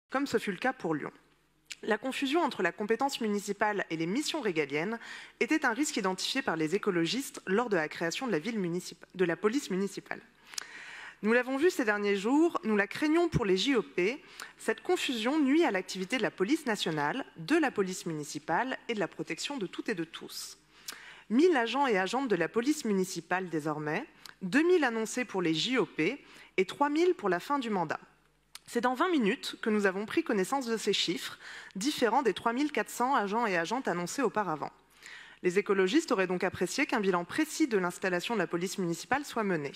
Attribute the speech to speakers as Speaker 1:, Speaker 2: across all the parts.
Speaker 1: comme ce fut le cas pour Lyon. La confusion entre la compétence municipale et les missions régaliennes était un risque identifié par les écologistes lors de la création de la police municipale. Nous l'avons vu ces derniers jours, nous la craignons pour les JOP. Cette confusion nuit à l'activité de la police nationale, de la police municipale et de la protection de toutes et de tous. 1000 agents et agentes de la police municipale désormais, 2000 annoncés pour les JOP et 3000 pour la fin du mandat. C'est dans 20 minutes que nous avons pris connaissance de ces chiffres, différents des 3400 agents et agentes annoncés auparavant. Les écologistes auraient donc apprécié qu'un bilan précis de l'installation de la police municipale soit mené.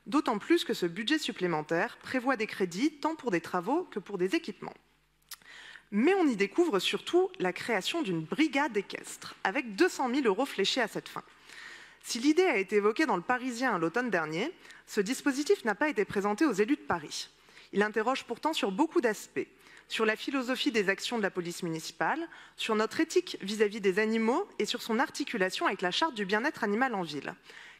Speaker 1: D'autant plus que ce budget supplémentaire prévoit des crédits tant pour des travaux que pour des équipements. Mais on y découvre surtout la création d'une brigade équestre, avec 200 000 € fléchés à cette fin. Si l'idée a été évoquée dans le Parisien l'automne dernier, ce dispositif n'a pas été présenté aux élus de Paris. Il interroge pourtant sur beaucoup d'aspects, sur la philosophie des actions de la police municipale, sur notre éthique vis-à-vis des animaux et sur son articulation avec la charte du bien-être animal en ville.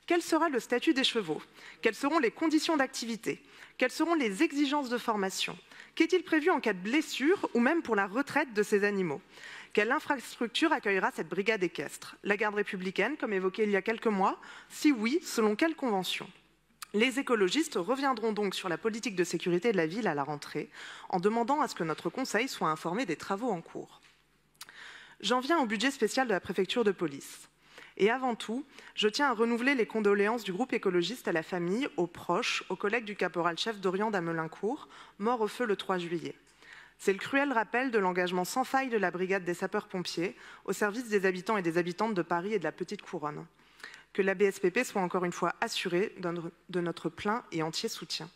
Speaker 1: Quel sera le statut des chevaux? Quelles seront les conditions d'activité? Quelles seront les exigences de formation? Qu'est-il prévu en cas de blessure ou même pour la retraite de ces animaux? Quelle infrastructure accueillera cette brigade équestre? La garde républicaine, comme évoqué il y a quelques mois? Si oui, selon quelle convention? Les écologistes reviendront donc sur la politique de sécurité de la ville à la rentrée, en demandant à ce que notre Conseil soit informé des travaux en cours. J'en viens au budget spécial de la préfecture de police. Et avant tout, je tiens à renouveler les condoléances du groupe écologiste à la famille, aux proches, aux collègues du caporal-chef Dorian d'Amelincourt, mort au feu le 3 juillet. C'est le cruel rappel de l'engagement sans faille de la brigade des sapeurs-pompiers au service des habitants et des habitantes de Paris et de la Petite Couronne. Que la BSPP soit encore une fois assurée de notre plein et entier soutien.